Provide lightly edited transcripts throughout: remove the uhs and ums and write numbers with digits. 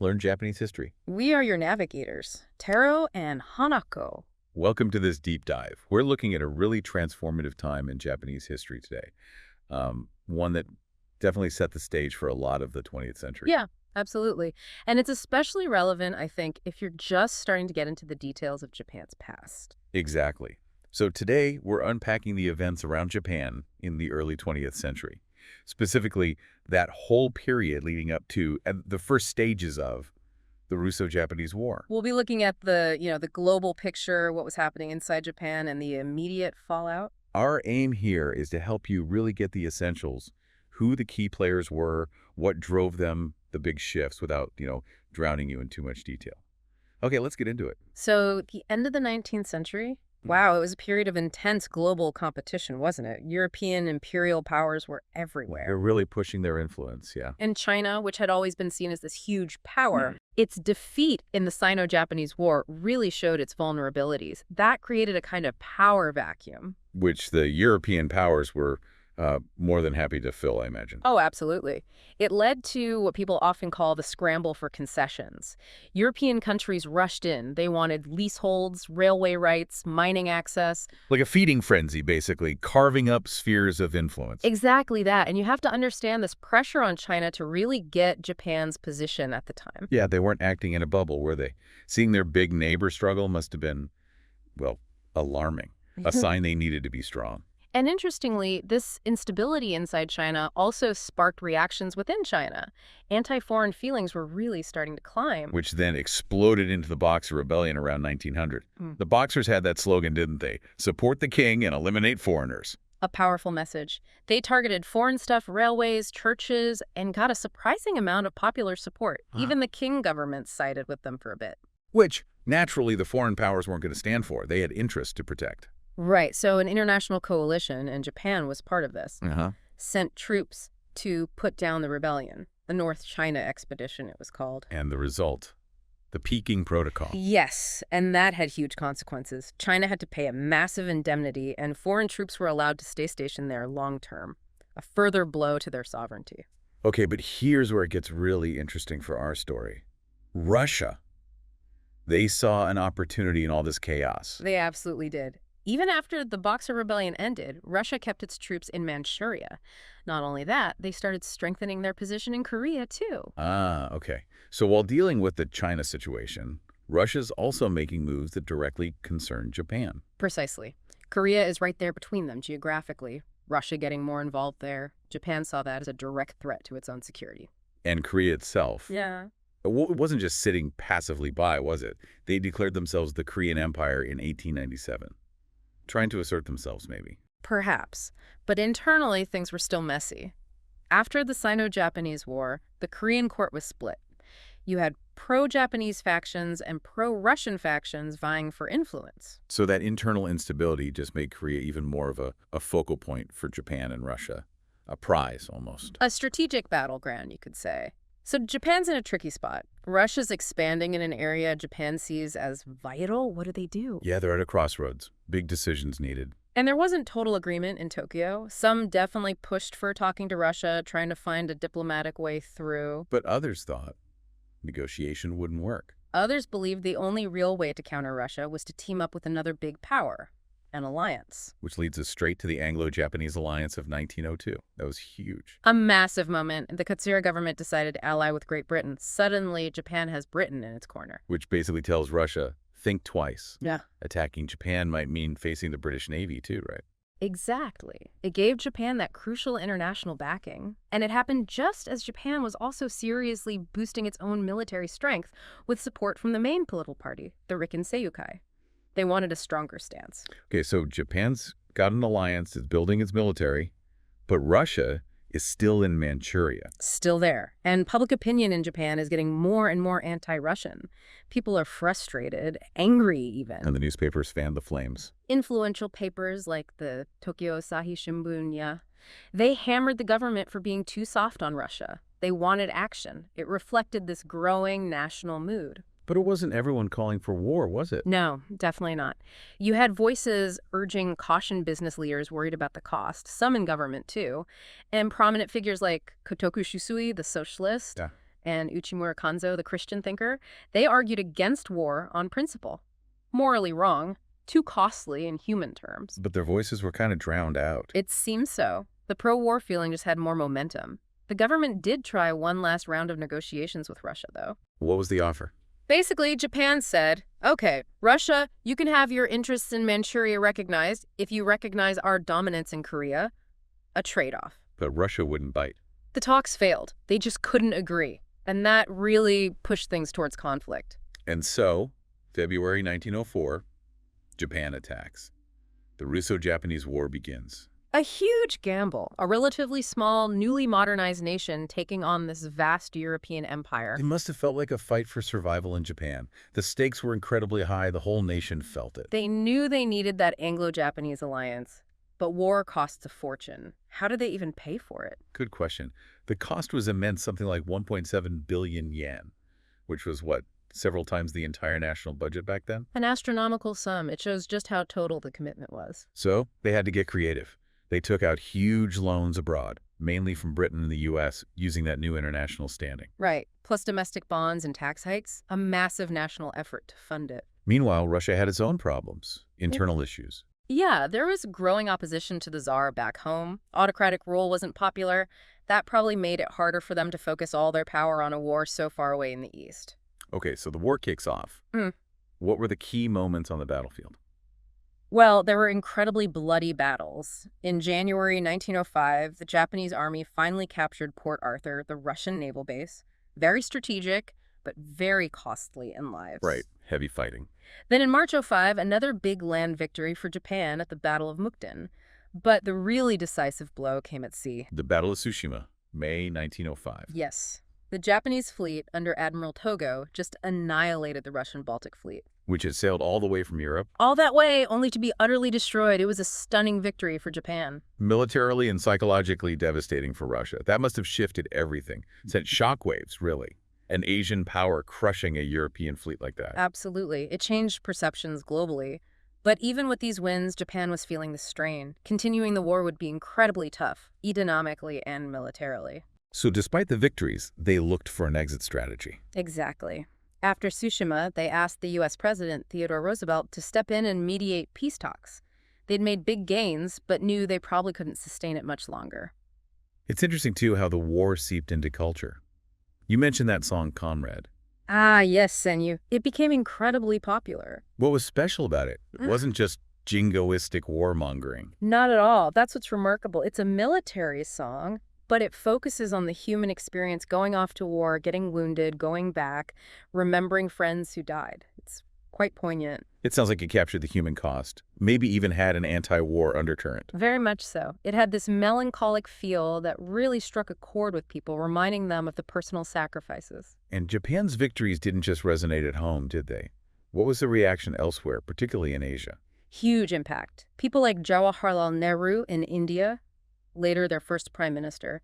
Learn Japanese history. We are your navigators, Taro and Hanako. Welcome to this deep dive. We're looking at a really transformative time in Japanese history today, one that definitely set the stage for a lot of the 20th century. Yeah, absolutely. And it's especially relevant, I think, if you're just starting to get into the details of Japan's past. Exactly. So today, we're unpacking the events around Japan in the early 20th century, specifically that whole period leading up to the first stages of the Russo-Japanese War. We'll be looking at the global picture, what was happening inside Japan, and the immediate fallout. Our aim here is to help you really get the essentials, who the key players were, what drove them, the big shifts without, drowning you in too much detail. Okay, let's get into it. So the end of the 19th century, wow, it was a period of intense global competition, wasn't it? European imperial powers were everywhere. They're really pushing their influence, yeah. And China, which had always been seen as this huge power, its defeat in the Sino-Japanese War really showed its vulnerabilities. That created a kind of power vacuum. Which the European powers were more than happy to fill, I imagine. Oh, absolutely. It led to what people often call the scramble for concessions. European countries rushed in. They wanted leaseholds, railway rights, mining access. Like a feeding frenzy, basically, carving up spheres of influence. Exactly that. And you have to understand this pressure on China to really get Japan's position at the time. Yeah, they weren't acting in a bubble, were they? Seeing their big neighbor struggle must have been, well, alarming. A sign they needed to be strong. And interestingly, this instability inside China also sparked reactions within China. Anti-foreign feelings were really starting to climb. Which then exploded into the Boxer Rebellion around 1900. The Boxers had that slogan, didn't they? Support the king and eliminate foreigners. A powerful message. They targeted foreign stuff, railways, churches, and got a surprising amount of popular support. Even the Qing government sided with them for a bit. Which, naturally, the foreign powers weren't going to stand for. They had interests to protect. Right, so an international coalition, and Japan was part of this, sent troops to put down the rebellion. The North China Expedition, it was called. And the result? The Peking Protocol. Yes, and that had huge consequences. China had to pay a massive indemnity, and foreign troops were allowed to stay stationed there long-term. A further blow to their sovereignty. Okay, but here's where it gets really interesting for our story. Russia. They saw an opportunity in all this chaos. They absolutely did. Even after the Boxer Rebellion ended, Russia kept its troops in Manchuria. Not only that, they started strengthening their position in Korea, too. Ah, okay. So while dealing with the China situation, Russia's also making moves that directly concern Japan. Precisely. Korea is right there between them geographically. Russia getting more involved there. Japan saw that as a direct threat to its own security. And Korea itself. Yeah. It wasn't just sitting passively by, was it? They declared themselves the Korean Empire in 1897. Trying to assert themselves, maybe. Perhaps. But internally, things were still messy. After the Sino-Japanese War, the Korean court was split. You had pro-Japanese factions and pro-Russian factions vying for influence. So that internal instability just made Korea even more of a focal point for Japan and Russia. A prize, almost. A strategic battleground, you could say. So Japan's in a tricky spot. Russia's expanding in an area Japan sees as vital. What do? Yeah, they're at a crossroads. Big decisions needed. And there wasn't total agreement in Tokyo. Some definitely pushed for talking to Russia, trying to find a diplomatic way through. But others thought negotiation wouldn't work. Others believed the only real way to counter Russia was to team up with another big power, an alliance. Which leads us straight to the Anglo-Japanese alliance of 1902. That was huge. A massive moment. The Katsura government decided to ally with Great Britain. Suddenly, Japan has Britain in its corner. Which basically tells Russia, think twice. Yeah. Attacking Japan might mean facing the British Navy too, right? Exactly. It gave Japan that crucial international backing. And it happened just as Japan was also seriously boosting its own military strength with support from the main political party, the Rikken Seiyukai. They wanted a stronger stance. Okay, so Japan's got an alliance, it's building its military, but Russia is still in Manchuria. Still there. And public opinion in Japan is getting more and more anti-Russian. People are frustrated, angry even. And the newspapers fan the flames. Influential papers like the Tokyo Asahi Shimbun, they hammered the government for being too soft on Russia. They wanted action. It reflected this growing national mood. But it wasn't everyone calling for war, was it? No, definitely not. You had voices urging caution business leaders worried about the cost, some in government too, and prominent figures like Kotoku Shusui, the socialist, and Uchimura Kanzo, the Christian thinker, they argued against war on principle. Morally wrong, too costly in human terms. But their voices were kind of drowned out. It seems so. The pro-war feeling just had more momentum. The government did try one last round of negotiations with Russia, though. What was the offer? Basically, Japan said, okay, Russia, you can have your interests in Manchuria recognized if you recognize our dominance in Korea. A trade-off. But Russia wouldn't bite. The talks failed. They just couldn't agree. And that really pushed things towards conflict. And so, February 1904, Japan attacks. The Russo-Japanese War begins. A huge gamble. A relatively small, newly modernized nation taking on this vast European empire. It must have felt like a fight for survival in Japan. The stakes were incredibly high. The whole nation felt it. They knew they needed that Anglo-Japanese alliance. But war costs a fortune. How did they even pay for it? Good question. The cost was immense, something like 1.7 billion yen, which was what, several times the entire national budget back then? An astronomical sum. It shows just how total the commitment was. So they had to get creative. They took out huge loans abroad, mainly from Britain and the U.S., using that new international standing. Right. Plus domestic bonds and tax hikes. A massive national effort to fund it. Meanwhile, Russia had its own problems, internal issues. Yeah, there was growing opposition to the Tsar back home. Autocratic rule wasn't popular. That probably made it harder for them to focus all their power on a war so far away in the east. Okay, so the war kicks off. What were the key moments on the battlefield? Well, there were incredibly bloody battles. In January 1905, the Japanese army finally captured Port Arthur, the Russian naval base. Very strategic, but very costly in lives. Right, heavy fighting. Then in March '05, another big land victory for Japan at the Battle of Mukden. But the really decisive blow came at sea. The Battle of Tsushima, May 1905. Yes. The Japanese fleet under Admiral Togo just annihilated the Russian Baltic fleet. Which had sailed all the way from Europe. All that way, only to be utterly destroyed. It was a stunning victory for Japan. Militarily and psychologically devastating for Russia. That must have shifted everything. Sent shockwaves, really. An Asian power crushing a European fleet like that. Absolutely. It changed perceptions globally. But even with these wins, Japan was feeling the strain. Continuing the war would be incredibly tough, economically and militarily. So despite the victories, they looked for an exit strategy. Exactly. After Tsushima, they asked the U.S. President, Theodore Roosevelt, to step in and mediate peace talks. They'd made big gains, but knew they probably couldn't sustain it much longer. It's interesting, too, how the war seeped into culture. You mentioned that song, Comrade. Ah, yes, Senyu. It became incredibly popular. What was special about it? It wasn't just jingoistic warmongering. Not at all. That's what's remarkable. It's a military song, but it focuses on the human experience going off to war, getting wounded, going back, remembering friends who died. It's quite poignant. It sounds like it captured the human cost, maybe even had an anti-war undercurrent. Very much so. It had this melancholic feel that really struck a chord with people, reminding them of the personal sacrifices. And Japan's victories didn't just resonate at home, did they? What was the reaction elsewhere, particularly in Asia? Huge impact. People like Jawaharlal Nehru in India, later their first prime minister,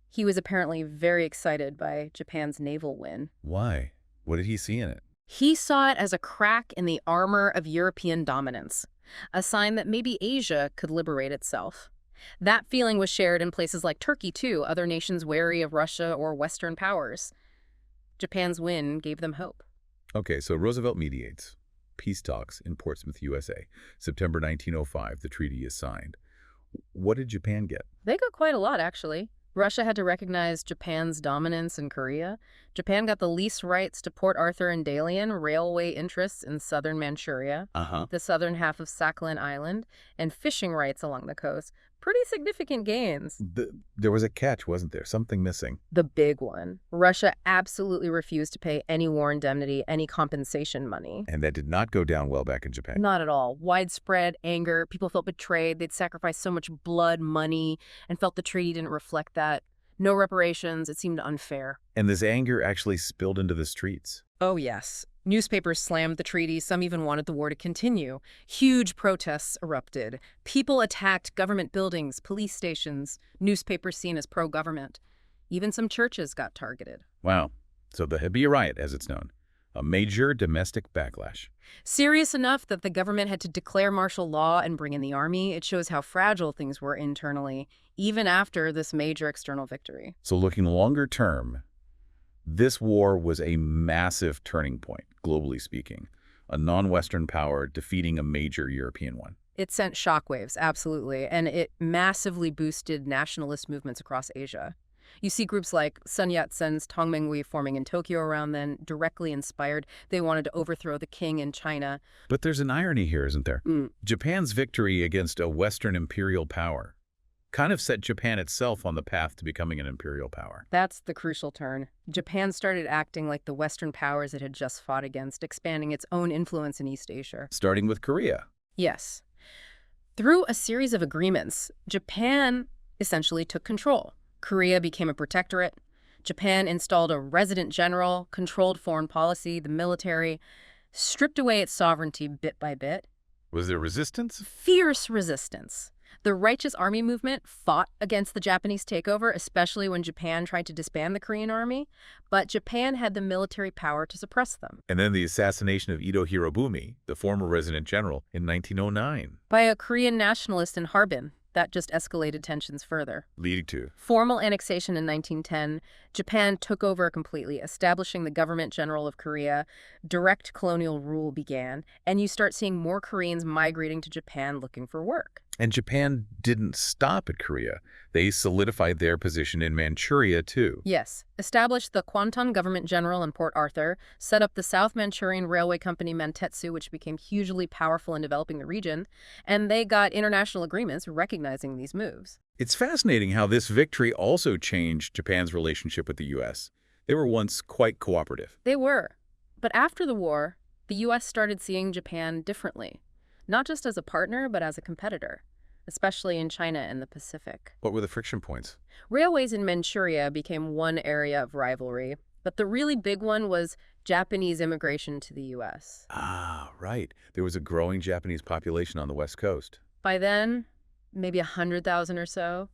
he was apparently very excited by Japan's naval win. Why? What did he see in it? He saw it as a crack in the armor of European dominance, a sign that maybe Asia could liberate itself. That feeling was shared in places like Turkey, too, other nations wary of Russia or Western powers. Japan's win gave them hope. Okay, so Roosevelt mediates. Peace talks in Portsmouth, USA. September 1905, the treaty is signed. What did Japan get? They got quite a lot, actually. Russia had to recognize Japan's dominance in Korea. Japan got the lease rights to Port Arthur and Dalian, railway interests in southern Manchuria, the southern half of Sakhalin Island, and fishing rights along the coast. Pretty significant gains. There was a catch, wasn't there? Something missing. The big one. Russia absolutely refused to pay any war indemnity, any compensation money. And that did not go down well back in Japan. Not at all. Widespread anger. People felt betrayed. They'd sacrificed so much blood, money, and felt the treaty didn't reflect that. No reparations. It seemed unfair. And this anger actually spilled into the streets. Oh, yes. Newspapers slammed the treaty. Some even wanted the war to continue. Huge protests erupted. People attacked government buildings, police stations, newspapers seen as pro-government. Even some churches got targeted. Wow. So the Hibiya riot, as it's known. A major domestic backlash. Serious enough that the government had to declare martial law and bring in the army. It shows how fragile things were internally, even after this major external victory. So looking longer term, This war was a massive turning point, globally speaking. A non-Western power defeating a major European one. It sent shockwaves, absolutely, and it massively boosted nationalist movements across Asia. You see groups like Sun Yat-sen's Tongmenghui forming in Tokyo around then, directly inspired. They wanted to overthrow the king in China. But there's an irony here, isn't there? Mm, Japan's victory against a Western imperial power kind of set Japan itself on the path to becoming an imperial power. that's the crucial turn. Japan started acting like the Western powers it had just fought against, expanding its own influence in East Asia. Starting with Korea. Yes. Through a series of agreements, Japan essentially took control. Korea became a protectorate. Japan installed a resident general, controlled foreign policy, the military, stripped away its sovereignty bit by bit. Was there resistance? Fierce resistance. The Righteous Army movement fought against the Japanese takeover, especially when Japan tried to disband the Korean army, but Japan had the military power to suppress them. And then the assassination of Ito Hirobumi, the former resident general, in 1909, By a Korean nationalist in Harbin, that just escalated tensions further. leading to Formal annexation in 1910, Japan took over completely, establishing the government general of Korea. Direct colonial rule began, and you start seeing more Koreans migrating to Japan looking for work. And Japan didn't stop at Korea. They solidified their position in Manchuria, too. Yes, established the Kwanton Government General in Port Arthur, set up the South Manchurian Railway Company Mantetsu, which became hugely powerful in developing the region, and they got international agreements recognizing these moves. It's fascinating how this victory also changed Japan's relationship with the U.S. They were once quite cooperative. They were. But after the war, the U.S. started seeing Japan differently, not just as a partner, but as a competitor, especially in China and the Pacific. What were the friction points? Railways in Manchuria became one area of rivalry, but the really big one was Japanese immigration to the U.S. Ah, right. There was a growing Japanese population on the West Coast. By then, maybe 100,000 or so,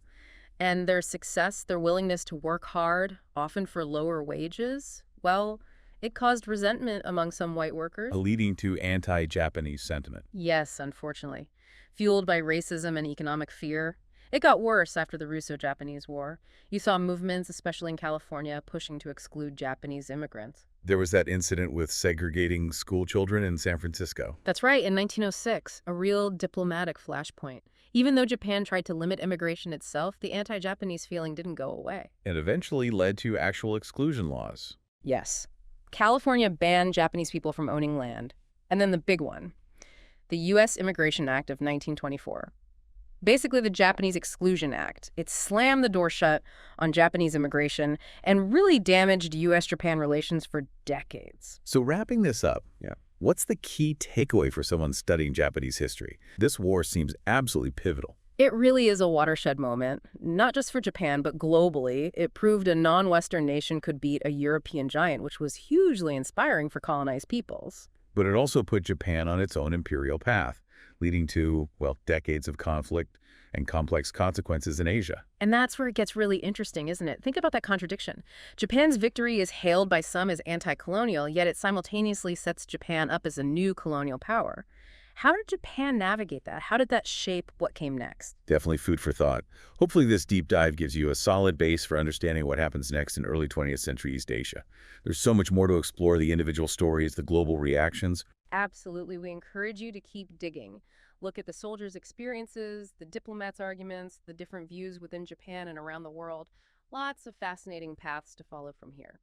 and their success, their willingness to work hard, often for lower wages, well, it caused resentment among some white workers. Leading to anti-Japanese sentiment. Yes, unfortunately. Fueled by racism and economic fear. It got worse after the Russo-Japanese War. You saw movements, especially in California, pushing to exclude Japanese immigrants. There was that incident with segregating school children in San Francisco. That's right, in 1906, a real diplomatic flashpoint. Even though Japan tried to limit immigration itself, the anti-Japanese feeling didn't go away. And eventually led to actual exclusion laws. Yes. California banned Japanese people from owning land. And then the big one, the U.S. Immigration Act of 1924. Basically, the Japanese Exclusion Act. It slammed the door shut on Japanese immigration and really damaged U.S.-Japan relations for decades. So wrapping this up, what's the key takeaway for someone studying Japanese history? This war seems absolutely pivotal. It really is a watershed moment, not just for Japan, but globally. It proved a non-Western nation could beat a European giant, which was hugely inspiring for colonized peoples. But it also put Japan on its own imperial path, leading to, well, decades of conflict and complex consequences in Asia. And that's where it gets really interesting, isn't it? Think about that contradiction. Japan's victory is hailed by some as anti-colonial, yet it simultaneously sets Japan up as a new colonial power. How did Japan navigate that? How did that shape what came next? Definitely food for thought. Hopefully this deep dive gives you a solid base for understanding what happens next in early 20th century East Asia. There's so much more to explore: the individual stories, the global reactions. Absolutely. We encourage you to keep digging. Look at the soldiers' experiences, the diplomats' arguments, the different views within Japan and around the world. Lots of fascinating paths to follow from here.